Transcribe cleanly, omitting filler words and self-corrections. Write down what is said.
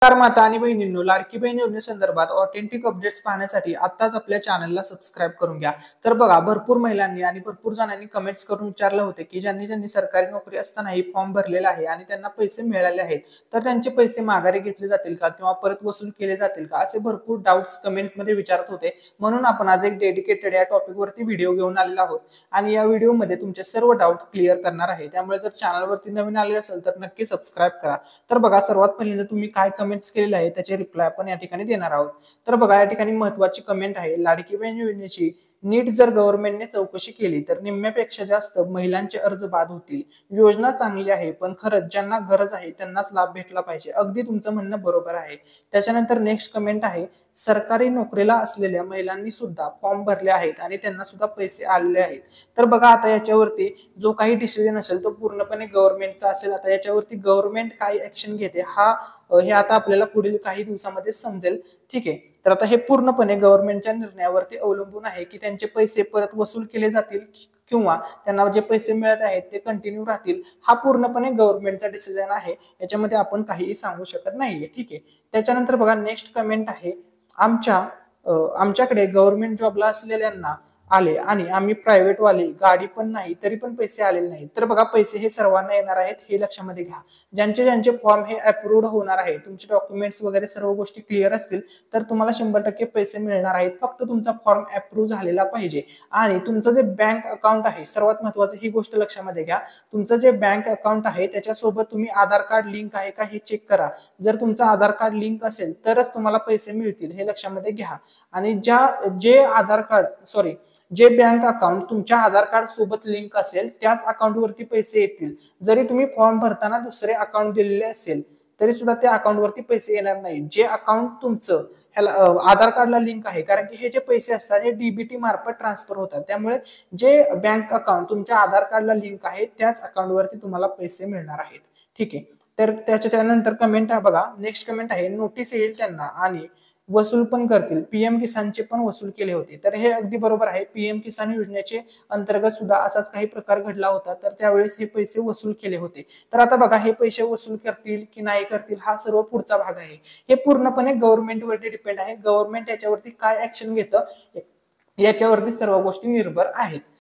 नमस्कार माता आणि बहिणींनो, लाडकी बहीण योजनेसंदर्भात ऑथेंटिक अपडेट्स पाहण्यासाठी आत्ताच आपल्या चॅनलला सबस्क्राईब करून घ्या। तर बघा, भरपूर महिलांनी आणि भरपूर जणांनी कमेंट्स करून विचारलं होते की ज्यांनी ज्यांनी सरकारी नोकरी असतानाही फॉर्म भरलेला आहे आणि त्यांना पैसे मिळाले आहेत, तर त्यांचे पैसे माघारी घेतले जातील का किंवा परत वसूल केले जातील का, असे भरपूर डाऊट्स कमेंट्समध्ये विचारत होते। म्हणून आपण आज एक डेडिकेटेड या टॉपिकवरती व्हिडिओ घेऊन आलेलो आहोत आणि या व्हिडिओमध्ये तुमचे सर्व डाऊट क्लिअर करणार आहे। त्यामुळे जर चॅनलवरती नवीन आले असेल तर नक्की सबस्क्राईब करा। तर बघा, सर्वात पहिल्यांदा तुम्ही काय कमेंट्स केलेले आहे त्याचे रिप्लाय आपण या ठिकाणी देणार आहोत। तर बघा, या ठिकाणी महत्त्वाची कमेंट आहे, लाडकी बहीण योजनेची नीट जर गव्हर्नमेंटने चौकशी केली तर निम्म्यापेक्षा जास्त महिलांचे अर्ज बाद होतील। योजना चांगली आहे, पण खरंच ज्यांना गरज आहे त्यांनाच लाभ भेटला पाहिजे। अगदी तुमचं म्हणणं बरोबर आहे। त्याच्यानंतर नेक्स्ट कमेंट आहे, सरकारी नोकरीला असलेल्या महिलांनी सुद्धा फॉर्म भरले आहेत आणि त्यांना सुद्धा पैसे आलेले आहेत। तर बघा, आता याच्यावरती जो काही डिसिजन असेल तो पूर्णपणे गव्हर्नमेंटचा असेल। आता याच्यावरती गव्हर्नमेंट काय ऍक्शन घेते हे आता आपल्याला पुढील काही दिवसामध्ये समजेल। ठीक आहे, तर आता हे पूर्णपणे गव्हर्नमेंटच्या निर्णयावरती अवलंबून आहे की त्यांचे पैसे परत वसूल केले जातील किंवा त्यांना जे पैसे मिळत आहेत ते कंटिन्यू राहतील। हा पूर्णपणे गव्हर्नमेंटचा डिसिजन आहे, याच्यामध्ये आपण काहीही सांगू शकत नाहीये। ठीक आहे, त्याच्यानंतर बघा, नेक्स्ट कमेंट आहे, आमच्याकडे गव्हर्नमेंट जॉबला असलेल्यांना आले आणि आम्ही प्रायव्हेट वाले गाडी पण नाही तरी पण पैसे आलेले नाही। तर बघा, पैसे हे सर्वांना येणार आहेत, हे लक्षामध्ये घ्या। ज्यांचे फॉर्म हे अप्रूव्ड होणार आहे, तुमचे डॉक्युमेंट्स वगैरे सर्व गोष्टी क्लिअर असतील तर तुम्हाला 100% पैसे मिळणार आहेत। फक्त तुमचा फॉर्म अप्रूव्ह झालेला पाहिजे आणि तुमचं जे बँक अकाउंट आहे, सर्वात महत्त्वाचं ही गोष्ट लक्षामध्ये घ्या, तुमचं जे बँक अकाउंट आहे त्याच्यासोबत तुम्ही आधार कार्ड लिंक आहे का हे चेक करा। जर तुमचं आधार कार्ड लिंक असेल तरच तुम्हाला पैसे मिळतील, हे लक्षामध्ये घ्या। आणि जे बँक अकाउंट तुमच्या आधार कार्ड सोबत लिंक असेल त्याच अकाउंट वरती पैसे येतील। जरी तुम्ही फॉर्म भरताना दुसरे अकाउंट दिलेले असेल तरी सुद्धा त्या अकाउंट वरती पैसे येणार नाही। जे अकाउंट तुमचं आधार कार्डला लिंक आहे, कारण की हे जे पैसे असतात हे डीबीटी मार्फत ट्रान्सफर होतात, त्यामुळे जे बँक अकाउंट तुमच्या आधार कार्डला लिंक आहे त्याच अकाउंट वरती तुम्हाला पैसे मिळणार आहेत। ठीक आहे, तर त्यानंतर कमेंट आहे बघा, नेक्स्ट कमेंट आहे, नोटीस येईल त्यांना आणि वसूल पण करतील, पीएम किसानचे पण वसूल केले होते। तर हे अगदी बरोबर आहे, पीएम किसान योजनेचे अंतर्गत सुद्धा असाच काही प्रकार घडला होता, तर त्यावेळेस हे पैसे वसूल केले होते। तर आता बघा, हे पैसे वसूल करतील की नाही करतील हा सर्व पुढचा भाग आहे। हे पूर्णपणे गव्हर्नमेंटवरती डिपेंड आहे, गव्हर्नमेंट याच्यावरती काय ऍक्शन घेतं याच्यावरती सर्व गोष्टी निर्भर आहेत।